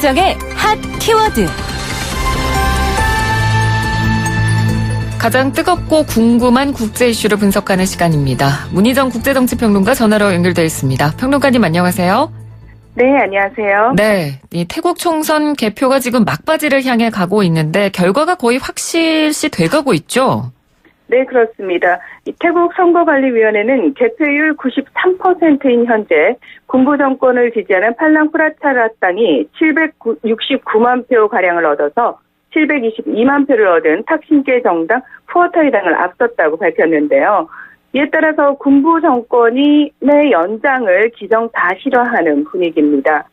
문희정의 핫 키워드. 가장 뜨겁고 궁금한 국제 이슈를 분석하는 시간입니다. 문희정 국제정치평론가 전화로 연결되어 있습니다. 평론가님 안녕하세요. 네, 안녕하세요. 네, 이 태국 총선 개표가 지금 막바지를 향해 가고 있는데 결과가 거의 확실시 돼가고 있죠? 네, 그렇습니다. 이 태국 선거관리위원회는 개표율 93%인 현재 군부 정권을 지지하는 팔랑 프라차라당이 769만 표가량을 얻어서 722만 표를 얻은 탁신계 정당 푸어타이당을 앞섰다고 밝혔는데요. 이에 따라서 군부 정권이 내 연장을 기정사실화하는 분위기입니다.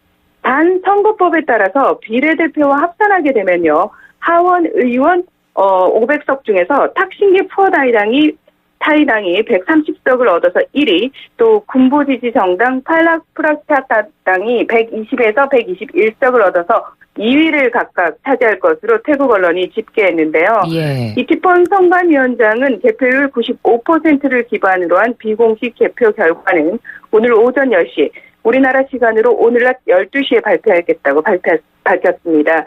단 선거법에 따라서 비례대표와 합산하게 되면요. 하원 의원 500석 중에서 탁신계 푸어타이당이 130석을 얻어서 1위, 또 군부 지지 정당 팔락프라차타당이 120에서 121석을 얻어서 2위를 각각 차지할 것으로 태국 언론이 집계했는데요. 예. 이티폰 선관위원장은 개표율 95%를 기반으로 한 비공식 개표 결과는 오늘 오전 10시, 우리나라 시간으로 오늘 낮 12시에 발표하겠다고 밝혔습니다.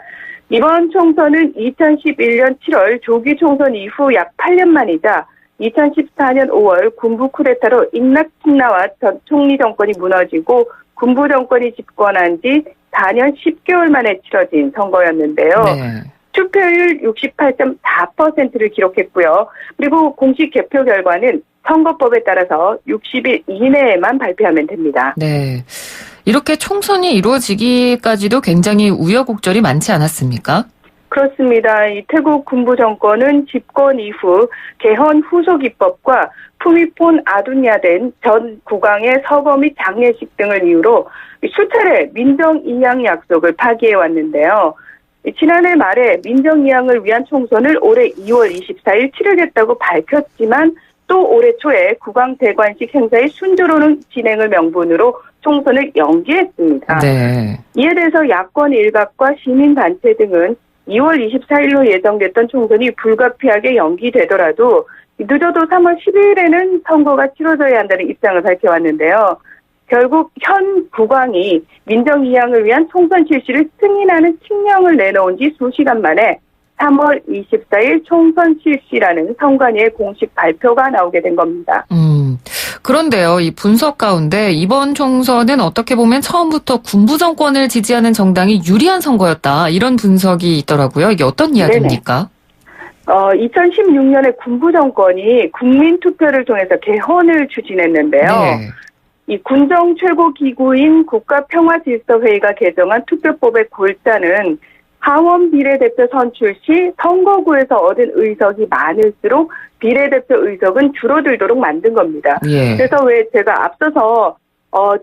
이번 총선은 2011년 7월 조기 총선 이후 약 8년 만이자 2014년 5월 군부 쿠데타로 잉낙 칭나와 전 총리 정권이 무너지고 군부 정권이 집권한 지 4년 10개월 만에 치러진 선거였는데요. 네. 투표율 68.4%를 기록했고요. 그리고 공식 개표 결과는 선거법에 따라서 60일 이내에만 발표하면 됩니다. 네. 이렇게 총선이 이루어지기까지도 굉장히 우여곡절이 많지 않았습니까? 그렇습니다. 이 태국 군부 정권은 집권 이후 개헌 후속 입법과 푸미폰 아둔야된 전 국왕의 서거 및 장례식 등을 이유로 수차례 민정이양 약속을 파기해 왔는데요. 지난해 말에 민정이양을 위한 총선을 올해 2월 24일 치르겠다고 밝혔지만 또 올해 초에 국왕 대관식 행사의 순조로운 진행을 명분으로 총선을 연기했습니다. 네. 이에 대해서 야권 일각과 시민단체 등은 2월 24일로 예정됐던 총선이 불가피하게 연기되더라도 늦어도 3월 12일에는 선거가 치러져야 한다는 입장을 밝혀왔는데요. 결국 현 국왕이 민정이양을 위한 총선 실시를 승인하는 칙령을 내놓은 지 수시간 만에 3월 24일 총선 실시라는 선관위의 공식 발표가 나오게 된 겁니다. 그런데요, 이 분석 가운데 이번 총선은 어떻게 보면 처음부터 군부 정권을 지지하는 정당이 유리한 선거였다. 이런 분석이 있더라고요. 이게 어떤 이야기입니까? 2016년에 군부 정권이 국민 투표를 통해서 개헌을 추진했는데요. 네. 이 군정 최고 기구인 국가평화질서회의가 개정한 투표법의 골자는 하원 비례대표 선출 시 선거구에서 얻은 의석이 많을수록 비례대표 의석은 줄어들도록 만든 겁니다. 예. 그래서 왜 제가 앞서서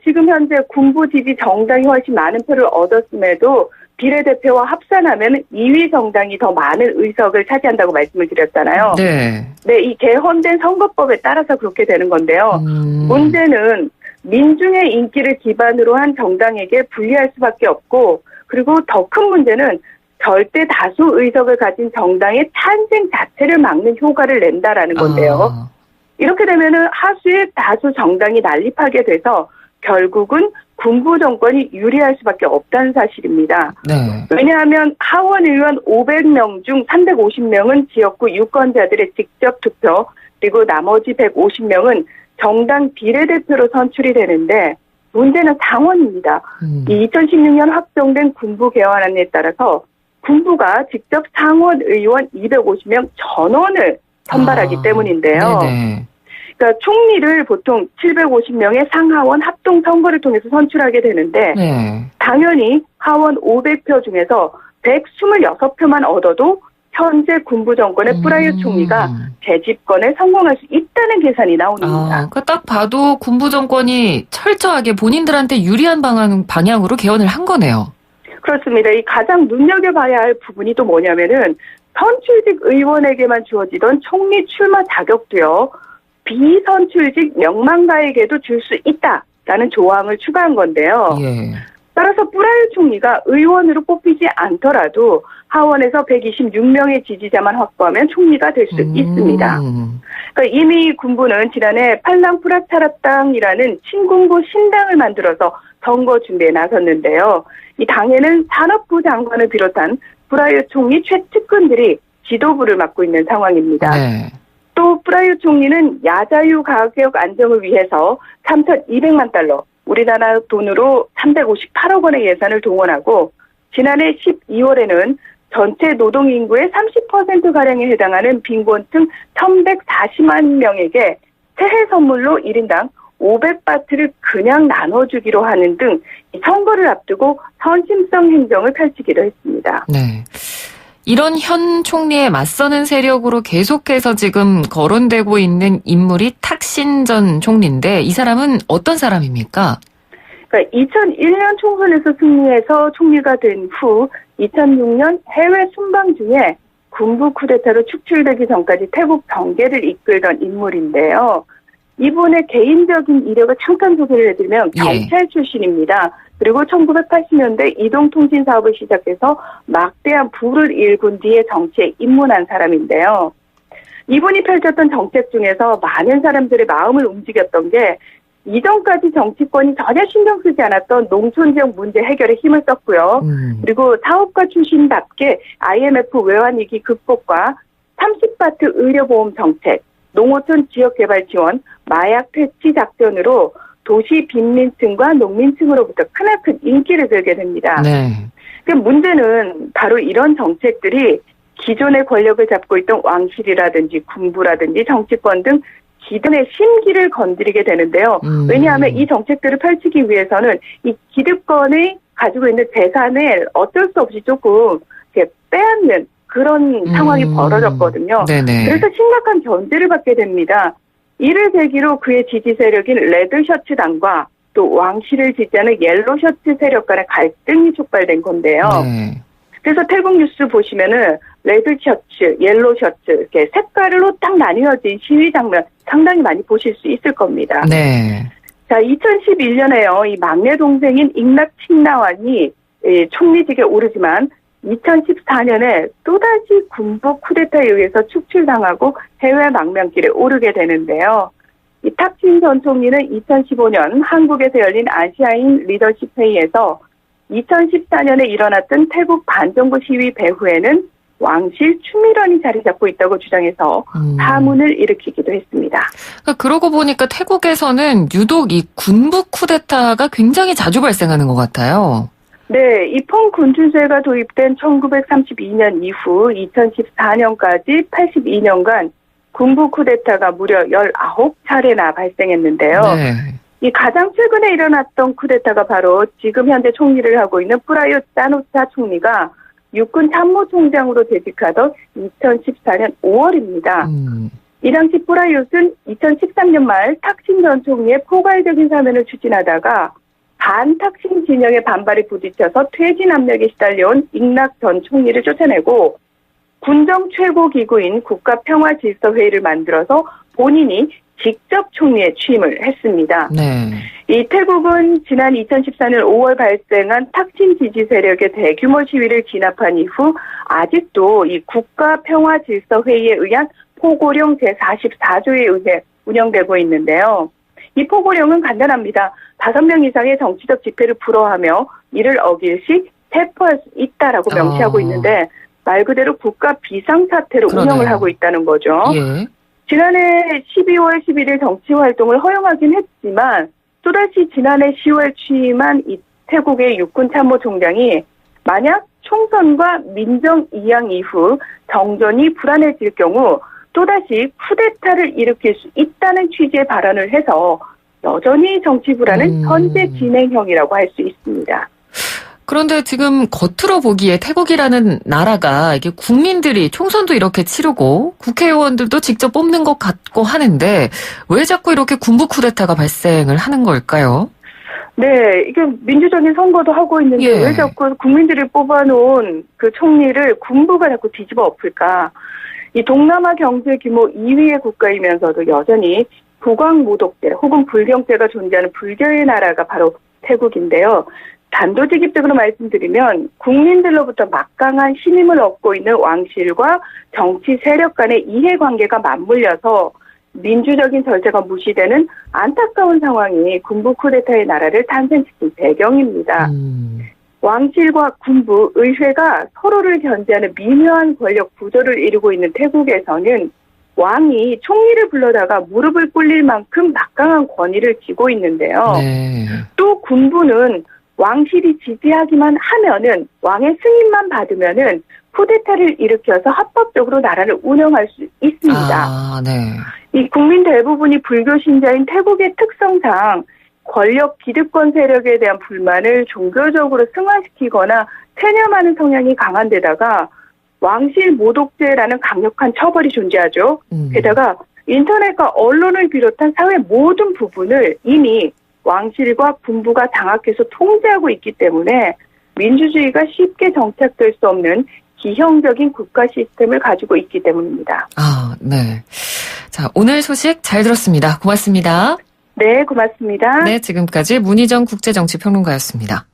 지금 현재 군부 지지 정당이 훨씬 많은 표를 얻었음에도 비례대표와 합산하면 2위 정당이 더 많은 의석을 차지한다고 말씀을 드렸잖아요. 네. 네, 이 개헌된 선거법에 따라서 그렇게 되는 건데요. 문제는 민중의 인기를 기반으로 한 정당에게 불리할 수밖에 없고, 그리고 더 큰 문제는 절대 다수 의석을 가진 정당의 탄생 자체를 막는 효과를 낸다라는 건데요. 이렇게 되면은 하수의 다수 정당이 난립하게 돼서 결국은 군부 정권이 유리할 수밖에 없다는 사실입니다. 네. 왜냐하면 하원 의원 500명 중 350명은 지역구 유권자들의 직접 투표, 그리고 나머지 150명은 정당 비례대표로 선출이 되는데 문제는 상원입니다. 이 2016년 확정된 군부 개헌안에 따라서 군부가 직접 상원 의원 250명 전원을 선발하기 때문인데요. 네네. 그러니까 총리를 보통 750명의 상하원 합동 선거를 통해서 선출하게 되는데 네. 당연히 하원 500표 중에서 126표만 얻어도 현재 군부 정권의 프라유 총리가 재집권에 성공할 수 있다는 계산이 나옵니다. 그러니까 딱 봐도 군부 정권이 철저하게 본인들한테 유리한 방향으로 개헌을 한 거네요. 그렇습니다. 이 가장 눈여겨봐야 할 부분이 또 뭐냐면은 선출직 의원에게만 주어지던 총리 출마 자격도요. 비선출직 명망가에게도 줄 수 있다라는 조항을 추가한 건데요. 예. 따라서 프라윕 총리가 의원으로 뽑히지 않더라도 하원에서 126명의 지지자만 확보하면 총리가 될 수 있습니다. 그러니까 이미 군부는 지난해 팔랑 프라차라당이라는 친군부 신당을 만들어서 선거 준비에 나섰는데요. 이 당에는 산업부 장관을 비롯한 프라윕 총리 최측근들이 지도부를 맡고 있는 상황입니다. 네. 또 프라윕 총리는 야자유 가격 안정을 위해서 3,200만 달러, 우리나라 돈으로 358억 원의 예산을 동원하고 지난해 12월에는 전체 노동인구의 30%가량에 해당하는 빈곤층 1,140만 명에게 새해 선물로 1인당 500바트를 그냥 나눠주기로 하는 등 선거를 앞두고 선심성 행정을 펼치기도 했습니다. 네. 이런 현 총리에 맞서는 세력으로 계속해서 지금 거론되고 있는 인물이 탁신 전 총리인데 이 사람은 어떤 사람입니까? 그러니까 2001년 총선에서 승리해서 총리가 된 후 2006년 해외 순방 중에 군부 쿠데타로 축출되기 전까지 태국 정계를 이끌던 인물인데요. 이분의 개인적인 이력을 잠깐 소개를 해드리면 경찰 출신입니다. 그리고 1980년대 이동통신 사업을 시작해서 막대한 부를 일군 뒤에 정치에 입문한 사람인데요. 이분이 펼쳤던 정책 중에서 많은 사람들의 마음을 움직였던 게 이전까지 정치권이 전혀 신경 쓰지 않았던 농촌 지역 문제 해결에 힘을 썼고요. 그리고 사업가 출신답게 IMF 외환위기 극복과 30바트 의료보험 정책, 농어촌 지역개발 지원, 마약 퇴치 작전으로 도시 빈민층과 농민층으로부터 크나큰 인기를 끌게 됩니다. 네. 그 문제는 바로 이런 정책들이 기존의 권력을 잡고 있던 왕실이라든지 군부라든지 정치권 등 기득권의 심기를 건드리게 되는데요. 왜냐하면 이 정책들을 펼치기 위해서는 이 기득권이 가지고 있는 재산을 어쩔 수 없이 조금 이렇게 빼앗는 그런 상황이 벌어졌거든요. 네네. 그래서 심각한 견제를 받게 됩니다. 이를 계기로 그의 지지 세력인 레드셔츠당과 또 왕실을 지지하는 옐로셔츠 세력 간의 갈등이 촉발된 건데요. 네. 그래서 태국 뉴스 보시면은 레드셔츠, 옐로셔츠 이렇게 색깔로 딱 나뉘어진 시위 장면 상당히 많이 보실 수 있을 겁니다. 네. 자, 2011년에요. 이 막내 동생인 잉락 칭나완이 총리직에 오르지만 2014년에 또다시 군부 쿠데타에 의해서 축출당하고 해외 망명길에 오르게 되는데요. 이 탁신 전 총리는 2015년 한국에서 열린 아시아인 리더십 회의에서 2014년에 일어났던 태국 반정부 시위 배후에는 왕실 추미런이 자리 잡고 있다고 주장해서 파문을 일으키기도 했습니다. 그러고 보니까 태국에서는 유독 이 군부 쿠데타가 굉장히 자주 발생하는 것 같아요. 네, 이 펑군주제가 도입된 1932년 이후 2014년까지 82년간 군부 쿠데타가 무려 19차례나 발생했는데요. 네. 이 가장 최근에 일어났던 쿠데타가 바로 지금 현재 총리를 하고 있는 프라윕 짜누차 총리가 육군 참모총장으로 재직하던 2014년 5월입니다. 이 당시 프라윕은 2013년 말 탁신 전 총리의 포괄적인 사면을 추진하다가 반탁신 진영의 반발이 부딪혀서 퇴진 압력에 시달려온 잉락 전 총리를 쫓아내고 군정 최고 기구인 국가평화질서회의를 만들어서 본인이 직접 총리에 취임을 했습니다. 네. 이 태국은 지난 2014년 5월 발생한 탁신 지지 세력의 대규모 시위를 진압한 이후 아직도 이 국가평화질서회의에 의한 포고령 제44조에 의해 운영되고 있는데요. 이 포고령은 간단합니다. 5명 이상의 정치적 집회를 불허하며 이를 어길 시 체포할 수 있다라고 명시하고 있는데 말 그대로 국가 비상사태로 그러네요. 운영을 하고 있다는 거죠. 예. 지난해 12월 11일 정치활동을 허용하긴 했지만 또다시 지난해 10월 취임한 이 태국의 육군참모총장이 만약 총선과 민정 이양 이후 정전이 불안해질 경우 또다시 쿠데타를 일으킬 수 있다는 취지의 발언을 해서 여전히 정치 불안은 현재 진행형이라고 할 수 있습니다. 그런데 지금 겉으로 보기에 태국이라는 나라가 이게 국민들이 총선도 이렇게 치르고 국회의원들도 직접 뽑는 것 같고 하는데 왜 자꾸 이렇게 군부 쿠데타가 발생을 하는 걸까요? 네, 이게 민주적인 선거도 하고 있는데 예. 왜 자꾸 국민들이 뽑아놓은 그 총리를 군부가 자꾸 뒤집어 엎을까? 이 동남아 경제 규모 2위의 국가이면서도 여전히 국왕 모독죄 혹은 불경죄가 존재하는 불교의 나라가 바로 태국인데요. 단도직입적으로 말씀드리면 국민들로부터 막강한 신임을 얻고 있는 왕실과 정치 세력 간의 이해관계가 맞물려서 민주적인 절차가 무시되는 안타까운 상황이 군부 쿠데타의 나라를 탄생시킨 배경입니다. 왕실과 군부, 의회가 서로를 견제하는 미묘한 권력 구조를 이루고 있는 태국에서는 왕이 총리를 불러다가 무릎을 꿇릴 만큼 막강한 권위를 쥐고 있는데요. 네. 또 군부는 왕실이 지지하기만 하면은 왕의 승인만 받으면은 쿠데타를 일으켜서 합법적으로 나라를 운영할 수 있습니다. 아, 네. 이 국민 대부분이 불교 신자인 태국의 특성상 권력 기득권 세력에 대한 불만을 종교적으로 승화시키거나 체념하는 성향이 강한 데다가 왕실 모독죄라는 강력한 처벌이 존재하죠. 게다가 인터넷과 언론을 비롯한 사회 모든 부분을 이미 왕실과 군부가 장악해서 통제하고 있기 때문에 민주주의가 쉽게 정착될 수 없는 기형적인 국가 시스템을 가지고 있기 때문입니다. 아, 네. 자, 오늘 소식 잘 들었습니다. 고맙습니다. 네, 고맙습니다. 네, 지금까지 문희정 국제정치평론가였습니다.